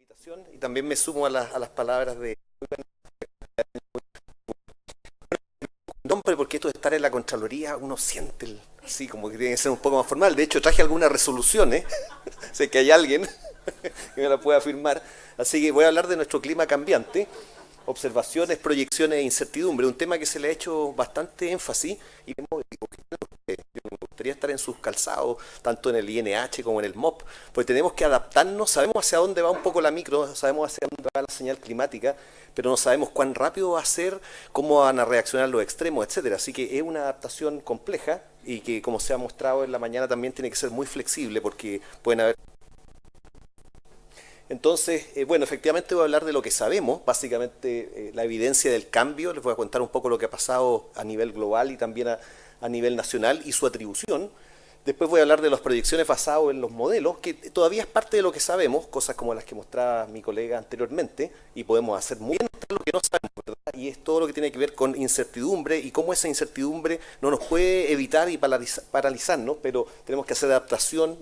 invitación y también me sumo a las palabras de nombre, porque esto de estar en la Contraloría uno siente así como que tiene que ser un poco más formal. De hecho, traje algunas resoluciones, sé que hay alguien que me la pueda afirmar, así que voy a hablar de nuestro clima cambiante, observaciones, proyecciones e incertidumbre, un tema que se le ha hecho bastante énfasis y me gustaría estar en sus calzados, tanto en el INH como en el MOP, porque tenemos que adaptarnos, sabemos hacia dónde va un poco la micro, sabemos hacia dónde va la señal climática, pero no sabemos cuán rápido va a ser, cómo van a reaccionar los extremos, etcétera. Así que es una adaptación compleja y que, como se ha mostrado en la mañana, también tiene que ser muy flexible porque pueden haber. Entonces, bueno, efectivamente voy a hablar de lo que sabemos, básicamente la evidencia del cambio, les voy a contar un poco lo que ha pasado a nivel global y también a nivel nacional y su atribución. Después voy a hablar de las proyecciones basadas en los modelos, que todavía es parte de lo que sabemos, cosas como las que mostraba mi colega anteriormente, y podemos hacer muy bien lo que no sabemos, ¿verdad? Y es todo lo que tiene que ver con incertidumbre y cómo esa incertidumbre no nos puede evitar y paralizarnos, pero tenemos que hacer adaptación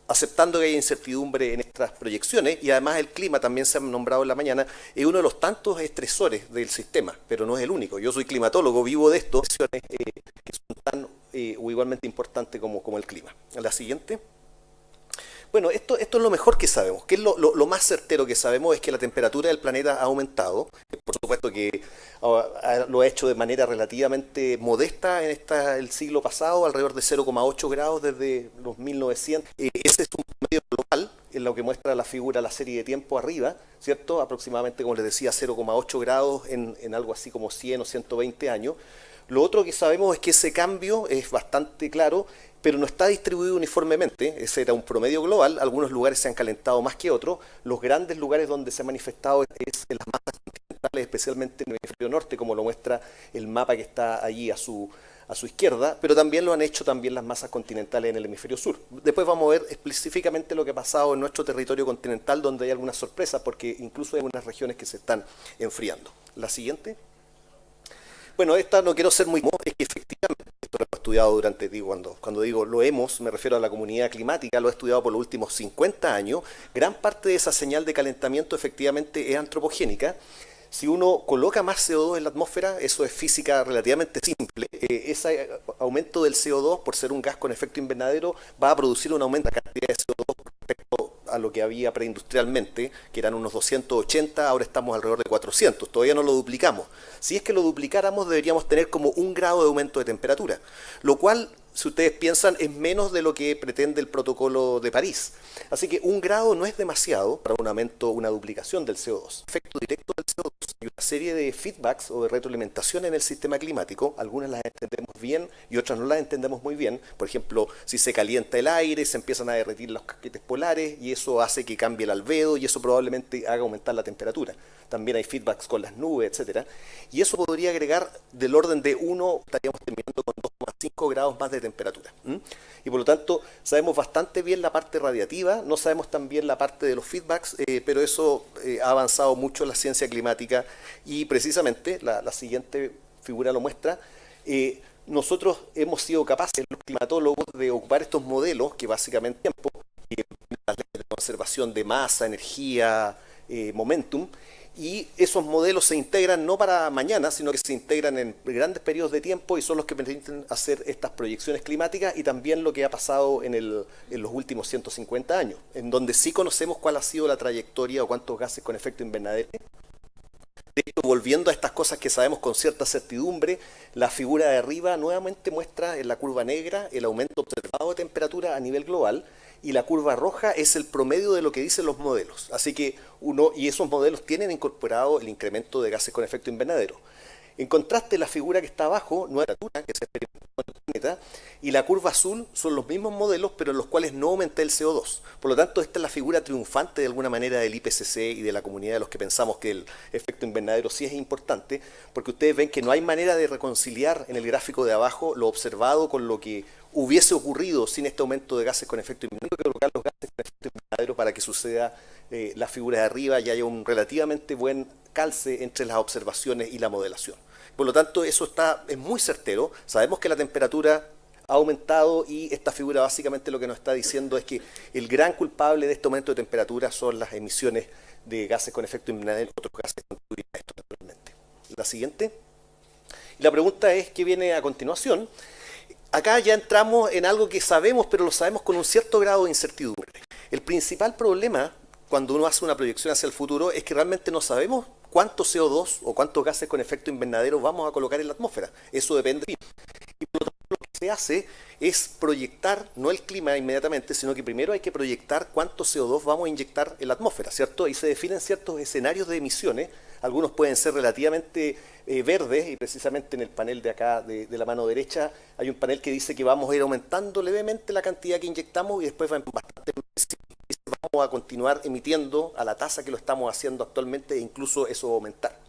aceptando que hay incertidumbre en estas proyecciones y además el clima, también se ha nombrado en la mañana, es uno de los tantos estresores del sistema, pero no es el único. Yo soy climatólogo, vivo de esto, que son tan o igualmente importantes como el clima. La siguiente. Bueno, esto es lo mejor que sabemos. ¿Qué es lo más certero que sabemos? Es que la temperatura del planeta ha aumentado. Por supuesto que lo ha hecho de manera relativamente modesta en el siglo pasado, alrededor de 0,8 grados desde los 1900. Ese es un promedio global, en lo que muestra la figura, la serie de tiempo arriba, ¿cierto? Aproximadamente, como les decía, 0,8 grados en algo así como 100 o 120 años. Lo otro que sabemos es que ese cambio es bastante claro, pero no está distribuido uniformemente. Ese era un promedio global. Algunos lugares se han calentado más que otros. Los grandes lugares donde se ha manifestado es en las masas continentales, especialmente en el hemisferio norte, como lo muestra el mapa que está allí a su izquierda, pero también lo han hecho también las masas continentales en el hemisferio sur. Después vamos a ver específicamente lo que ha pasado en nuestro territorio continental, donde hay algunas sorpresas, porque incluso hay algunas regiones que se están enfriando. La siguiente. Bueno, esta no quiero ser muy... Es que efectivamente, esto lo he estudiado durante, digo, cuando digo lo hemos, me refiero a la comunidad climática, lo he estudiado por los últimos 50 años. Gran parte de esa señal de calentamiento efectivamente es antropogénica. Si uno coloca más CO2 en la atmósfera, eso es física relativamente simple. Ese aumento del CO2, por ser un gas con efecto invernadero, va a producir un aumento de la cantidad de CO2 respecto a lo que había preindustrialmente, que eran unos 280, ahora estamos alrededor de 400. Todavía no lo duplicamos. Si es que lo duplicáramos, deberíamos tener como 1 grado de aumento de temperatura, lo cual, si ustedes piensan, es menos de lo que pretende el protocolo de París. Así que 1 grado no es demasiado para un aumento, una duplicación del CO2. Efecto directo del CO2 y una serie de feedbacks o de retroalimentación en el sistema climático, algunas las entendemos bien y otras no las entendemos muy bien. Por ejemplo, si se calienta el aire, se empiezan a derretir los casquetes polares y eso hace que cambie el albedo y eso probablemente haga aumentar la temperatura. También hay feedbacks con las nubes, etcétera. Y eso podría agregar del orden de 1, estaríamos terminando con 2,5 grados más de temperatura. Y por lo tanto, sabemos bastante bien la parte radiativa, no sabemos tan bien la parte de los feedbacks, pero eso ha avanzado mucho en la ciencia climática y precisamente la siguiente figura lo muestra. Nosotros hemos sido capaces, los climatólogos, de ocupar estos modelos que básicamente tiempo, las leyes de conservación de masa, energía, momentum, y esos modelos se integran no para mañana, sino que se integran en grandes periodos de tiempo y son los que permiten hacer estas proyecciones climáticas y también lo que ha pasado en los últimos 150 años, en donde sí conocemos cuál ha sido la trayectoria o cuántos gases con efecto invernadero. De hecho, volviendo a estas cosas que sabemos con cierta certidumbre, la figura de arriba nuevamente muestra en la curva negra el aumento observado de temperatura a nivel global y la curva roja es el promedio de lo que dicen los modelos. Así que y esos modelos tienen incorporado el incremento de gases con efecto invernadero. En contraste, la figura que está abajo, nueva temperatura, que se experimentó en el planeta, y la curva azul son los mismos modelos, pero en los cuales no aumenta el CO2. Por lo tanto, esta es la figura triunfante de alguna manera del IPCC y de la comunidad de los que pensamos que el efecto invernadero sí es importante, porque ustedes ven que no hay manera de reconciliar en el gráfico de abajo lo observado con lo que hubiese ocurrido sin este aumento de gases con efecto invernadero, que colocar los gases con efecto invernadero para que suceda la figura de arriba y haya un relativamente buen calce entre las observaciones y la modelación. Por lo tanto, eso es muy certero. Sabemos que la temperatura ha aumentado y esta figura básicamente lo que nos está diciendo es que el gran culpable de este aumento de temperatura son las emisiones de gases con efecto invernadero, otros gases que contribuyen a esto naturalmente. La siguiente. Y la pregunta es, ¿qué viene a continuación? Acá ya entramos en algo que sabemos, pero lo sabemos con un cierto grado de incertidumbre. El principal problema cuando uno hace una proyección hacia el futuro es que realmente no sabemos cuánto CO2 o cuántos gases con efecto invernadero vamos a colocar en la atmósfera. Eso depende. Y por lo tanto lo que se hace es proyectar, no el clima inmediatamente, sino que primero hay que proyectar cuánto CO2 vamos a inyectar en la atmósfera, ¿cierto? Y se definen ciertos escenarios de emisiones, algunos pueden ser relativamente verdes, y precisamente en el panel de acá de la mano derecha hay un panel que dice que vamos a ir aumentando levemente la cantidad que inyectamos y después va bastante vamos a continuar emitiendo a la tasa que lo estamos haciendo actualmente e incluso eso va a aumentar.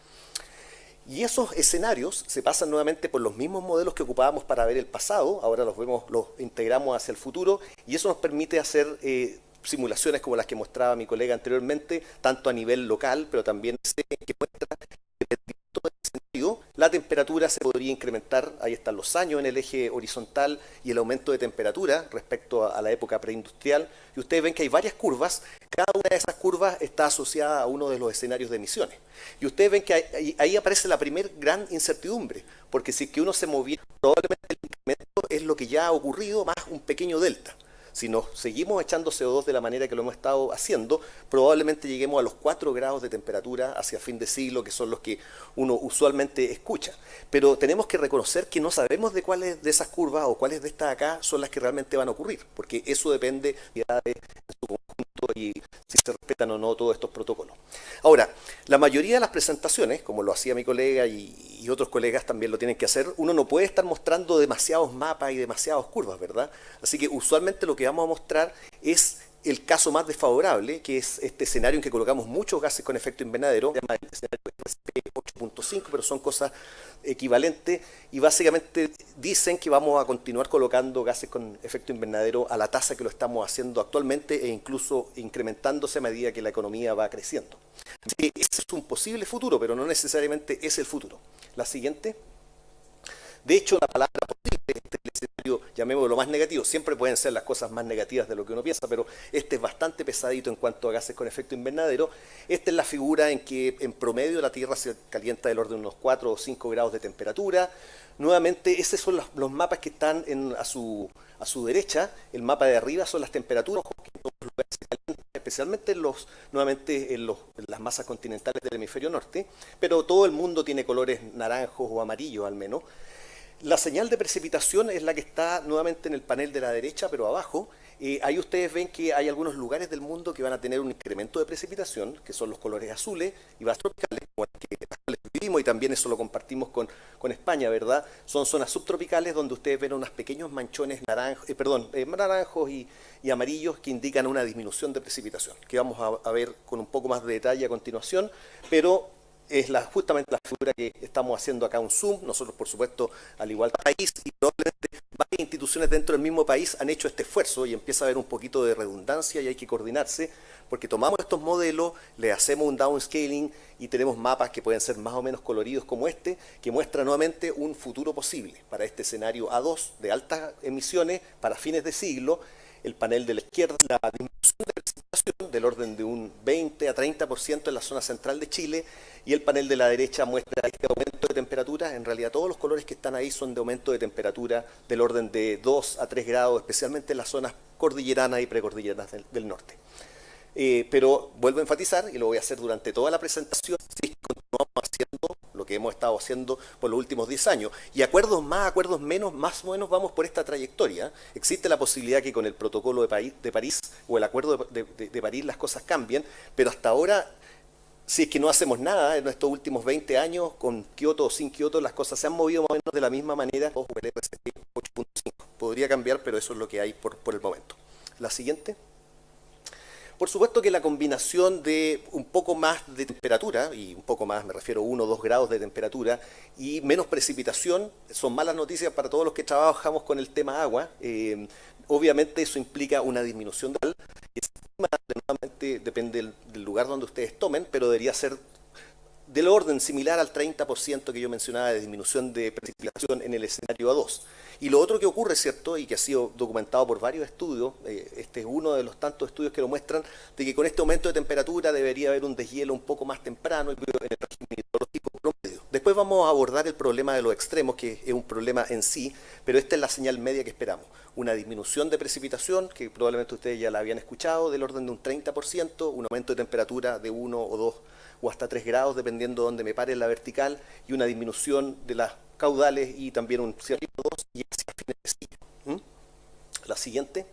Y esos escenarios se pasan nuevamente por los mismos modelos que ocupábamos para ver el pasado, ahora los integramos hacia el futuro y eso nos permite hacer simulaciones como las que mostraba mi colega anteriormente, tanto a nivel local, pero también que muestra la temperatura se podría incrementar, ahí están los años en el eje horizontal y el aumento de temperatura respecto a la época preindustrial. Y ustedes ven que hay varias curvas, cada una de esas curvas está asociada a uno de los escenarios de emisiones. Y ustedes ven que ahí aparece la primer gran incertidumbre, porque si es que uno se moviera, probablemente el incremento es lo que ya ha ocurrido más un pequeño delta. Si nos seguimos echando CO2 de la manera que lo hemos estado haciendo, probablemente lleguemos a los 4 grados de temperatura hacia fin de siglo, que son los que uno usualmente escucha. Pero tenemos que reconocer que no sabemos de cuáles de esas curvas o cuáles de estas acá son las que realmente van a ocurrir, porque eso depende de su conjunto y si se respetan o no todos estos protocolos. Ahora, la mayoría de las presentaciones, como lo hacía mi colega y otros colegas también lo tienen que hacer, uno no puede estar mostrando demasiados mapas y demasiadas curvas, ¿verdad? Así que usualmente lo que vamos a mostrar es el caso más desfavorable, que es este escenario en que colocamos muchos gases con efecto invernadero, se llama el escenario RCP 8.5, pero son cosas equivalentes y básicamente dicen que vamos a continuar colocando gases con efecto invernadero a la tasa que lo estamos haciendo actualmente e incluso incrementándose a medida que la economía va creciendo. Así que ese es un posible futuro, pero no necesariamente es el futuro. La siguiente. De hecho, la palabra posible, este es el escenario, llamémoslo más negativo, siempre pueden ser las cosas más negativas de lo que uno piensa, pero este es bastante pesadito en cuanto a gases con efecto invernadero. Esta es la figura en que en promedio la Tierra se calienta del orden de unos 4 o 5 grados de temperatura. Nuevamente, esos son los mapas que están a su derecha. El mapa de arriba son las temperaturas que en todos los lugares se calientan, especialmente nuevamente en las masas continentales del hemisferio norte, pero todo el mundo tiene colores naranjos o amarillos al menos. La señal de precipitación es la que está nuevamente en el panel de la derecha, pero abajo. Ahí ustedes ven que hay algunos lugares del mundo que van a tener un incremento de precipitación, que son los colores azules y más tropicales, como el que vivimos, y también eso lo compartimos con España, ¿verdad? Son zonas subtropicales donde ustedes ven unos pequeños manchones naranjos y amarillos que indican una disminución de precipitación, que vamos a ver con un poco más de detalle a continuación, pero es justamente la figura que estamos haciendo acá un zoom. Nosotros, por supuesto, al igual que el país, y probablemente varias instituciones dentro del mismo país han hecho este esfuerzo y empieza a haber un poquito de redundancia y hay que coordinarse porque tomamos estos modelos, le hacemos un downscaling y tenemos mapas que pueden ser más o menos coloridos como este, que muestra nuevamente un futuro posible para este escenario A2 de altas emisiones para fines de siglo. El panel de la izquierda, la disminución de precipitación del orden de un 20 a 30% en la zona central de Chile, y el panel de la derecha muestra este aumento de temperatura. En realidad todos los colores que están ahí son de aumento de temperatura del orden de 2 a 3 grados, especialmente en las zonas cordilleranas y precordilleranas del norte. Pero vuelvo a enfatizar, y lo voy a hacer durante toda la presentación, si continuamos haciendo lo que hemos estado haciendo por los últimos 10 años. Y acuerdos más, acuerdos menos, más o menos vamos por esta trayectoria. Existe la posibilidad que con el protocolo de París o el acuerdo de París las cosas cambien, pero hasta ahora, si es que no hacemos nada en estos últimos 20 años, con Kioto o sin Kioto, las cosas se han movido más o menos de la misma manera. O el RCP 8.5. Podría cambiar, pero eso es lo que hay por el momento. La siguiente. Por supuesto que la combinación de un poco más de temperatura, y un poco más me refiero a 1 o 2 grados de temperatura, y menos precipitación, son malas noticias para todos los que trabajamos con el tema agua. Obviamente eso implica una disminución de nuevamente depende del lugar donde ustedes tomen, pero debería ser del orden similar al 30% que yo mencionaba de disminución de precipitación en el escenario A2. Y lo otro que ocurre, ¿cierto? Y que ha sido documentado por varios estudios, este es uno de los tantos estudios que lo muestran, de que con este aumento de temperatura debería haber un deshielo un poco más temprano en el régimen hidrológico promedio. Después vamos a abordar el problema de los extremos, que es un problema en sí, pero esta es la señal media que esperamos. Una disminución de precipitación, que probablemente ustedes ya la habían escuchado, del orden de un 30%, un aumento de temperatura de 1 o 2 o hasta 3 grados, dependiendo de dónde me pare en la vertical, y una disminución de las caudales y también un cierre 2 y hacia fines de siglo. La siguiente.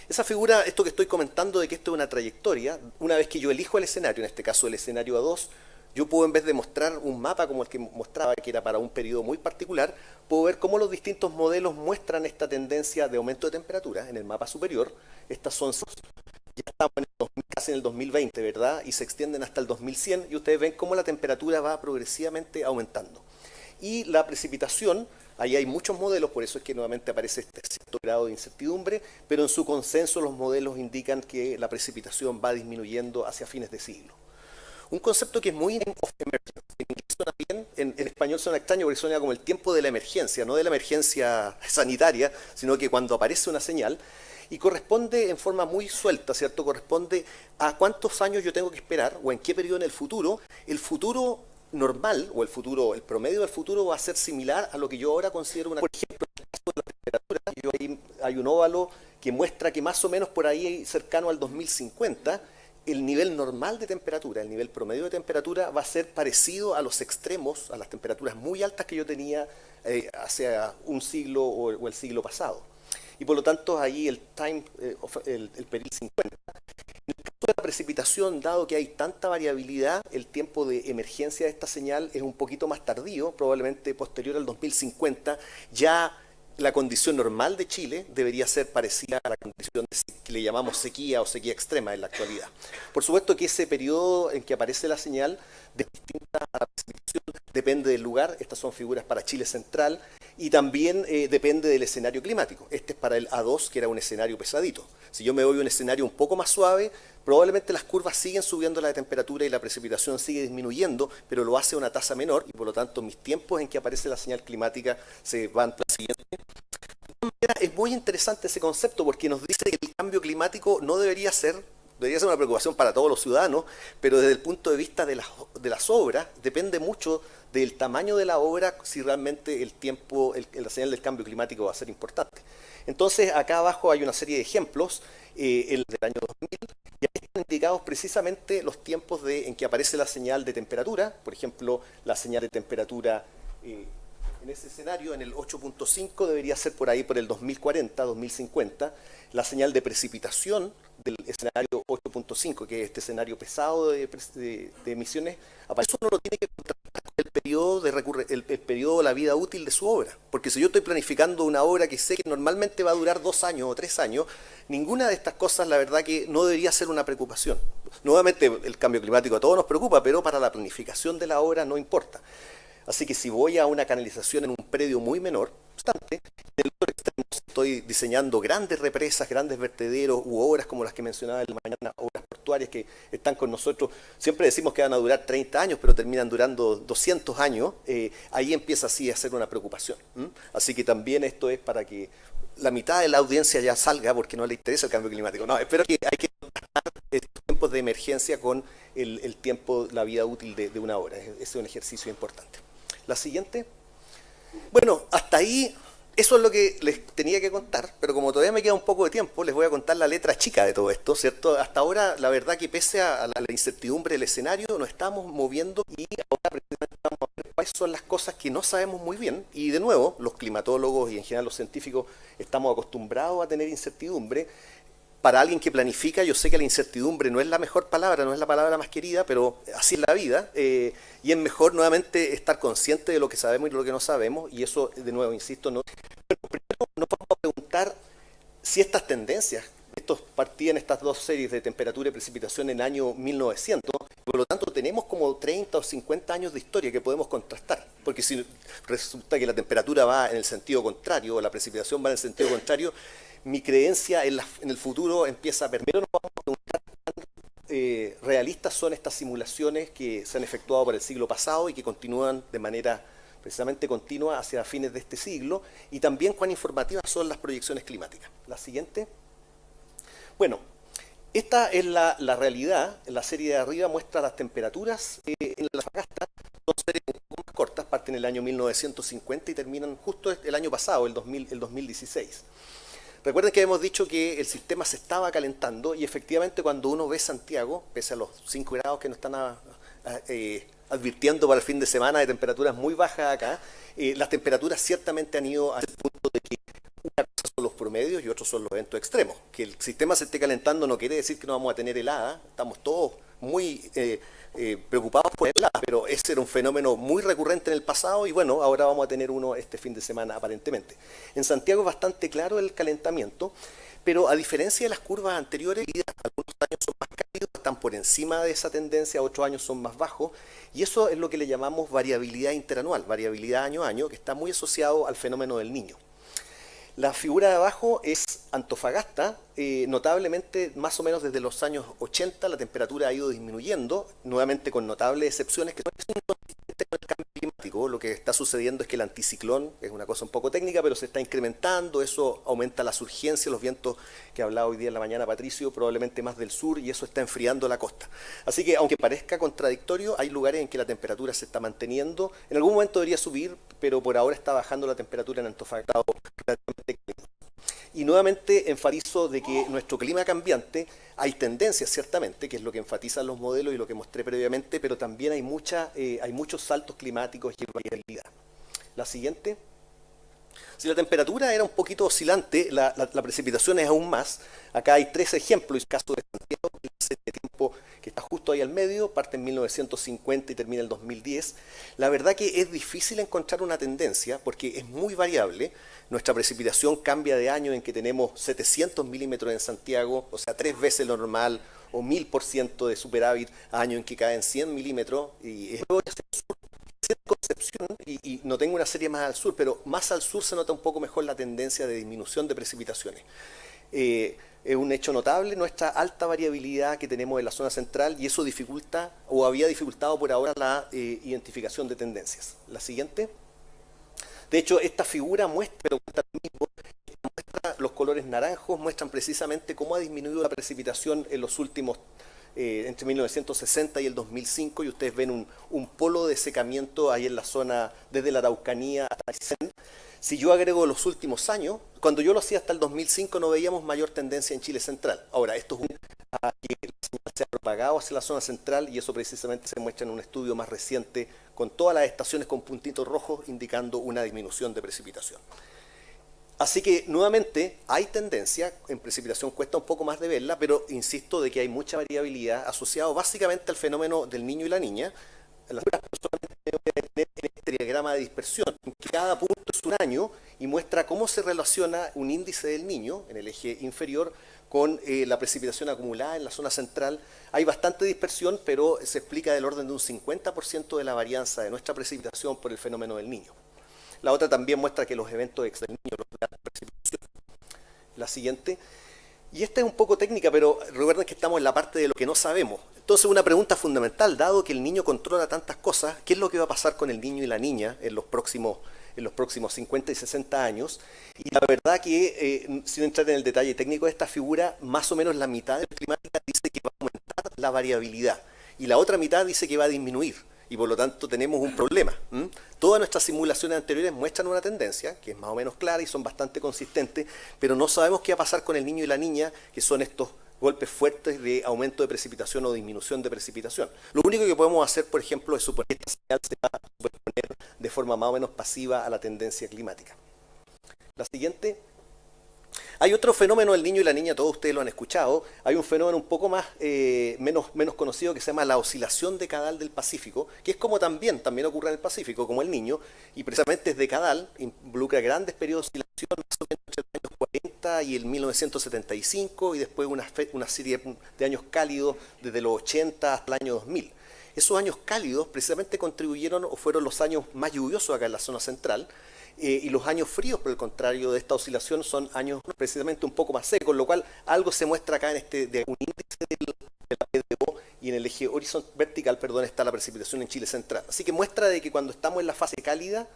Esa figura, esto que estoy comentando de que esto es una trayectoria, una vez que yo elijo el escenario, en este caso el escenario A2, yo puedo, en vez de mostrar un mapa como el que mostraba, que era para un periodo muy particular, puedo ver cómo los distintos modelos muestran esta tendencia de aumento de temperatura en el mapa superior. Estas son, ya estamos en el 2000, casi en el 2020, ¿verdad? Y se extienden hasta el 2100 y ustedes ven cómo la temperatura va progresivamente aumentando. Y la precipitación, ahí hay muchos modelos, por eso es que nuevamente aparece este cierto grado de incertidumbre, pero en su consenso los modelos indican que la precipitación va disminuyendo hacia fines de siglo. Un concepto que es muy of emergence, en inglés suena bien, en español suena extraño porque suena como el tiempo de la emergencia, no de la emergencia sanitaria, sino que cuando aparece una señal, y corresponde en forma muy suelta, ¿cierto? Corresponde a cuántos años yo tengo que esperar o en qué periodo en el futuro normal o el promedio del futuro va a ser similar a lo que yo ahora considero una, por ejemplo, en el caso de la temperatura, ahí hay un óvalo que muestra que más o menos por ahí cercano al 2050, el nivel normal de temperatura, el nivel promedio de temperatura va a ser parecido a los extremos, a las temperaturas muy altas que yo tenía hace un siglo o el siglo pasado. Y por lo tanto ahí el periodo 50. En el caso de la precipitación, dado que hay tanta variabilidad, el tiempo de emergencia de esta señal es un poquito más tardío, probablemente posterior al 2050, ya la condición normal de Chile debería ser parecida a la condición que le llamamos sequía o sequía extrema en la actualidad. Por supuesto que ese periodo en que aparece la señal de distinta a la precipitación depende del lugar, estas son figuras para Chile central, y también depende del escenario climático. Este es para el A2, que era un escenario pesadito. Si yo me voy a un escenario un poco más suave, probablemente las curvas siguen subiendo la temperatura y la precipitación sigue disminuyendo, pero lo hace a una tasa menor y por lo tanto mis tiempos en que aparece la señal climática se van siguiendo. Es muy interesante ese concepto porque nos dice que el cambio climático no debería ser una preocupación para todos los ciudadanos, pero desde el punto de vista de las obras depende mucho del tamaño de la obra si realmente el tiempo, la señal del cambio climático va a ser importante. Entonces acá abajo hay una serie de ejemplos, el del año 2000, y ahí están indicados precisamente los tiempos en que aparece la señal de temperatura, por ejemplo, la señal de temperatura en ese escenario, en el 8.5 debería ser por ahí por el 2040, 2050, la señal de precipitación del escenario 8.5, que es este escenario pesado de emisiones, eso uno lo tiene que contrastar con el periodo de la vida útil de su obra. Porque si yo estoy planificando una obra que sé que normalmente va a durar 2 años o 3 años, ninguna de estas cosas la verdad que no debería ser una preocupación. Nuevamente el cambio climático a todos nos preocupa, pero para la planificación de la obra no importa. Así que si voy a una canalización en un predio muy menor, obstante, en el otro extremo estoy diseñando grandes represas, grandes vertederos u obras como las que mencionaba en la mañana, obras portuarias que están con nosotros. Siempre decimos que van a durar 30 años, pero terminan durando 200 años. Ahí empieza así a ser una preocupación. Así que también esto es para que la mitad de la audiencia ya salga porque no le interesa el cambio climático. No, espero que hay que contrastar estos tiempos de emergencia con el tiempo, la vida útil de una obra. Ese es un ejercicio importante. La siguiente. Bueno, hasta ahí, eso es lo que les tenía que contar, pero como todavía me queda un poco de tiempo, les voy a contar la letra chica de todo esto, ¿cierto? Hasta ahora, la verdad que pese a la incertidumbre del escenario, nos estamos moviendo y ahora precisamente vamos a ver cuáles son las cosas que no sabemos muy bien. Y de nuevo, los climatólogos y en general los científicos estamos acostumbrados a tener incertidumbre. Para alguien que planifica, yo sé que la incertidumbre no es la mejor palabra, no es la palabra más querida, pero así es la vida, y es mejor nuevamente estar consciente de lo que sabemos y de lo que no sabemos, y eso, de nuevo, insisto, no. Pero primero nos vamos a preguntar si estas tendencias, estos partían estas dos series de temperatura y precipitación en el año 1900, por lo tanto tenemos como 30 o 50 años de historia que podemos contrastar, porque si resulta que la temperatura va en el sentido contrario, o la precipitación va en el sentido contrario, mi creencia en el futuro empieza a perder. Primero nos vamos a preguntar realistas son estas simulaciones que se han efectuado por el siglo pasado y que continúan de manera precisamente continua hacia fines de este siglo, y también cuán informativas son las proyecciones climáticas. La siguiente. Bueno, esta es la realidad. La serie de arriba muestra las temperaturas en la Antofagasta. Son series un poco más cortas, parten en el año 1950 y terminan justo el año pasado, el 2016. Recuerden que hemos dicho que el sistema se estaba calentando y efectivamente cuando uno ve Santiago, pese a los 5 grados que nos están advirtiendo para el fin de semana de temperaturas muy bajas acá, las temperaturas ciertamente han ido a ese punto de que una cosa son los promedios y otros son los eventos extremos. Que el sistema se esté calentando no quiere decir que no vamos a tener helada, estamos todos muy preocupados por helada, pero ese era un fenómeno muy recurrente en el pasado y bueno, ahora vamos a tener uno este fin de semana aparentemente. En Santiago es bastante claro el calentamiento, pero a diferencia de las curvas anteriores, algunos años son más cálidos, están por encima de esa tendencia, otros años son más bajos, y eso es lo que le llamamos variabilidad interanual, variabilidad año a año, que está muy asociado al fenómeno del Niño. La figura de abajo es Antofagasta, notablemente más o menos desde los años 80 la temperatura ha ido disminuyendo, nuevamente con notables excepciones que no es inconsistente con el cambio climático. Lo que está sucediendo es que el anticiclón, es una cosa un poco técnica, pero se está incrementando, eso aumenta la surgencia, los vientos que hablaba hoy día en la mañana Patricio, probablemente más del sur, y eso está enfriando la costa. Así que aunque parezca contradictorio, hay lugares en que la temperatura se está manteniendo, en algún momento debería subir, pero por ahora está bajando la temperatura en Antofagasta. Y nuevamente enfatizo de que nuestro clima cambiante, hay tendencias ciertamente, que es lo que enfatizan los modelos y lo que mostré previamente, pero también hay muchos saltos climáticos y variabilidad. La siguiente. Si la temperatura era un poquito oscilante, la precipitación es aún más. Acá hay 3 ejemplos, el caso de Santiago, que es una serie de tiempo que está justo ahí al medio, parte en 1950 y termina en el 2010. La verdad que es difícil encontrar una tendencia porque es muy variable. Nuestra precipitación cambia de año en que tenemos 700 milímetros en Santiago, o sea, 3 veces lo normal, o 1000% de superávit, a año en que caen 100 milímetros, y es Concepción, y no tengo una serie más al sur, pero más al sur se nota un poco mejor la tendencia de disminución de precipitaciones. Es un hecho notable nuestra alta variabilidad que tenemos en la zona central y eso dificulta o había dificultado por ahora la identificación de tendencias. La siguiente. De hecho, esta figura muestra lo mismo, muestra los colores naranjos, muestran precisamente cómo ha disminuido la precipitación en los últimos entre 1960 y el 2005 y ustedes ven un polo de secamiento ahí en la zona desde la Araucanía hasta Aysén. Si yo agrego los últimos años, cuando yo lo hacía hasta el 2005 no veíamos mayor tendencia en Chile central. Ahora, esto es que la señal se ha propagado hacia la zona central y eso precisamente se muestra en un estudio más reciente con todas las estaciones con puntitos rojos indicando una disminución de precipitación. Así que nuevamente hay tendencia, en precipitación cuesta un poco más de verla, pero insisto de que hay mucha variabilidad asociado básicamente al fenómeno del niño y la niña. Las solamente deben tener en este diagrama de dispersión, en que cada punto es un año y muestra cómo se relaciona un índice del niño en el eje inferior con la precipitación acumulada en la zona central. Hay bastante dispersión, pero se explica del orden de un 50% de la varianza de nuestra precipitación por el fenómeno del niño. La otra también muestra que los eventos extra niño, los de la precipitación. La siguiente. Y esta es un poco técnica, pero recuerden que estamos en la parte de lo que no sabemos. Entonces, una pregunta fundamental, dado que el niño controla tantas cosas, ¿qué es lo que va a pasar con el niño y la niña en los próximos 50 y 60 años? Y la verdad que, sin entrar en el detalle técnico de esta figura, más o menos la mitad de la climática dice que va a aumentar la variabilidad y la otra mitad dice que va a disminuir. Y por lo tanto tenemos un problema. Todas nuestras simulaciones anteriores muestran una tendencia, que es más o menos clara y son bastante consistentes, pero no sabemos qué va a pasar con el niño y la niña, que son estos golpes fuertes de aumento de precipitación o disminución de precipitación. Lo único que podemos hacer, por ejemplo, es suponer que esta señal se va a superponer de forma más o menos pasiva a la tendencia climática. La siguiente. Hay otro fenómeno del niño y la niña, todos ustedes lo han escuchado. Hay un fenómeno un poco más menos conocido que se llama la oscilación decadal del Pacífico, que es como también ocurre en el Pacífico, como el niño, y precisamente es decadal, involucra grandes periodos de oscilación, más o menos entre los años 40 y el 1975, y después una serie de años cálidos desde los 80 hasta el año 2000. Esos años cálidos precisamente contribuyeron o fueron los años más lluviosos acá en la zona central, y los años fríos, por el contrario de esta oscilación, son años precisamente un poco más secos, lo cual algo se muestra acá en un índice de la PDO y en el eje vertical, perdón, está la precipitación en Chile central. Así que muestra de que cuando estamos en la fase cálida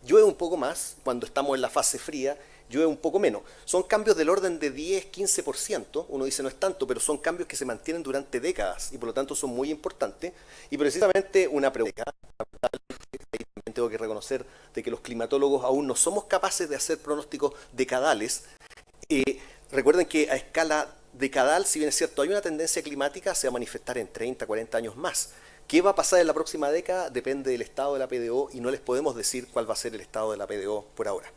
llueve un poco más, cuando estamos en la fase fría llueve un poco menos. Son cambios del orden de 10-15%, uno dice no es tanto, pero son cambios que se mantienen durante décadas y por lo tanto son muy importantes. Y precisamente una pregunta, también tengo que reconocer de que los climatólogos aún no somos capaces de hacer pronósticos decadales. Recuerden que a escala decadal, si bien es cierto, hay una tendencia climática, se va a manifestar en 30, 40 años más. ¿Qué va a pasar en la próxima década? Depende del estado de la PDO y no les podemos decir cuál va a ser el estado de la PDO por ahora.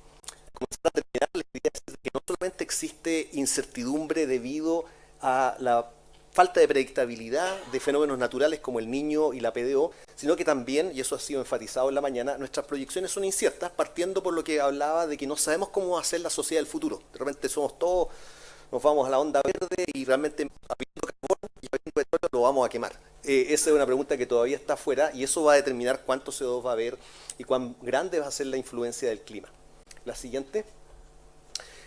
Como para terminar, les quería decir que no solamente existe incertidumbre debido a la falta de predictabilidad de fenómenos naturales como el Niño y la PDO, sino que también, y eso ha sido enfatizado en la mañana, nuestras proyecciones son inciertas, partiendo por lo que hablaba de que no sabemos cómo va a ser la sociedad del futuro. De repente somos todos, nos vamos a la onda verde y realmente habiendo carbón y habiendo petróleo lo vamos a quemar. Esa es una pregunta que todavía está afuera y eso va a determinar cuánto CO2 va a haber y cuán grande va a ser la influencia del clima. La siguiente.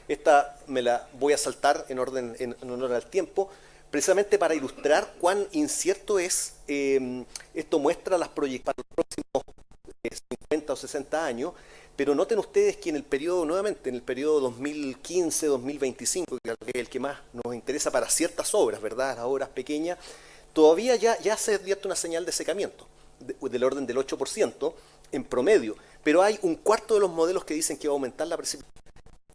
Esta me la voy a saltar en honor al tiempo, precisamente para ilustrar cuán incierto es. Esto muestra las proyecciones para los próximos 50 o 60 años, pero noten ustedes que en el periodo, nuevamente, en el periodo 2015-2025, que es el que más nos interesa para ciertas obras, ¿verdad? Las obras pequeñas, todavía ya se advierte una señal de secamiento, del orden del 8% en promedio, pero hay un cuarto de los modelos que dicen que va a aumentar la precipitación.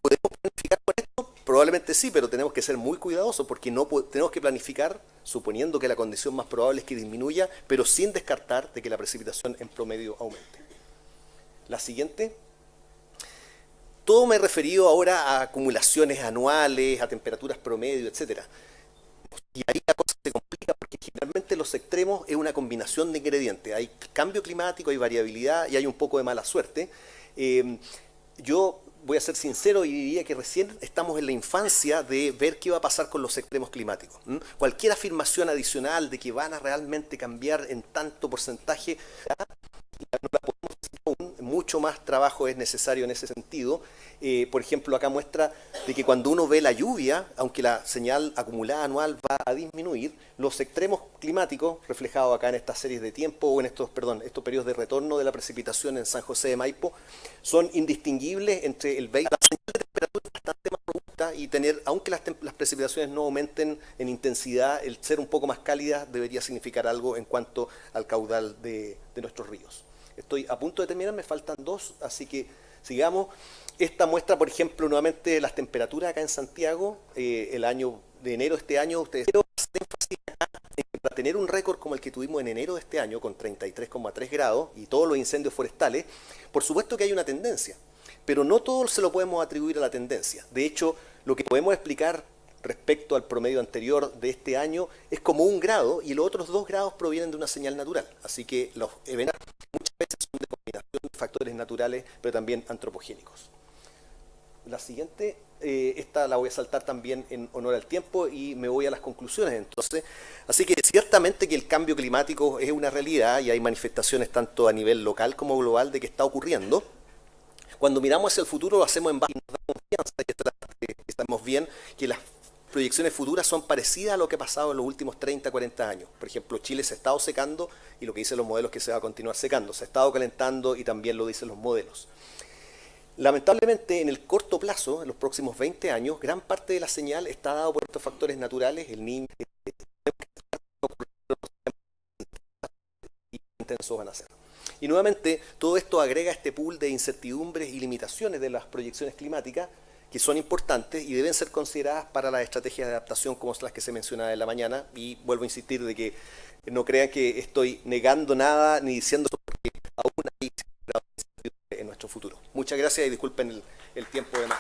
¿Podemos planificar con esto? Probablemente sí, pero tenemos que ser muy cuidadosos porque no tenemos que planificar suponiendo que la condición más probable es que disminuya, pero sin descartar de que la precipitación en promedio aumente. La siguiente. Todo me he referido ahora a acumulaciones anuales, a temperaturas promedio, etcétera. Y ahí la cosa se complica porque generalmente los extremos es una combinación de ingredientes. Hay cambio climático, hay variabilidad y hay un poco de mala suerte. Yo voy a ser sincero y diría que recién estamos en la infancia de ver qué va a pasar con los extremos climáticos. Cualquier afirmación adicional de que van a realmente cambiar en tanto porcentaje, no la podemos decir aún. Mucho más trabajo es necesario en ese sentido. Por ejemplo, acá muestra de que cuando uno ve la lluvia, aunque la señal acumulada anual va a disminuir, los extremos climáticos, reflejados acá en estas series de tiempo o en estos periodos de retorno de la precipitación en San José de Maipo, son indistinguibles entre el 20. La señal de temperatura es bastante más robusta y tener, aunque las precipitaciones no aumenten en intensidad, el ser un poco más cálidas debería significar algo en cuanto al caudal de nuestros ríos. Estoy a punto de terminar, me faltan dos, así que sigamos. Esta muestra, por ejemplo, nuevamente las temperaturas acá en Santiago, el año de enero de este año. Ustedes quiero hacer énfasis acá en que para tener un récord como el que tuvimos en enero de este año, con 33,3 grados y todos los incendios forestales, por supuesto que hay una tendencia, pero no todo se lo podemos atribuir a la tendencia. De hecho, lo que podemos explicar respecto al promedio anterior de este año es como 1 grado y los otros 2 grados provienen de una señal natural. Así que los eventos muchas veces son de combinación de factores naturales, pero también antropogénicos. La siguiente, esta la voy a saltar también en honor al tiempo y me voy a las conclusiones entonces. Así que ciertamente que el cambio climático es una realidad y hay manifestaciones tanto a nivel local como global de que está ocurriendo. Cuando miramos hacia el futuro lo hacemos en base a nos da confianza y estamos bien que las proyecciones futuras son parecidas a lo que ha pasado en los últimos 30, 40 años. Por ejemplo, Chile se ha estado secando y lo que dicen los modelos es que se va a continuar secando. Se ha estado calentando y también lo dicen los modelos. Lamentablemente, en el corto plazo, en los próximos 20 años, gran parte de la señal está dada por estos factores naturales, el Niño, y intensos van a ser. Y nuevamente, todo esto agrega este pool de incertidumbres y limitaciones de las proyecciones climáticas que son importantes y deben ser consideradas para las estrategias de adaptación como las que se mencionaba en la mañana. Y vuelvo a insistir de que no crean que estoy negando nada ni diciendo eso porque aún hay incertidumbre en nuestro futuro. Muchas gracias y disculpen el tiempo de más.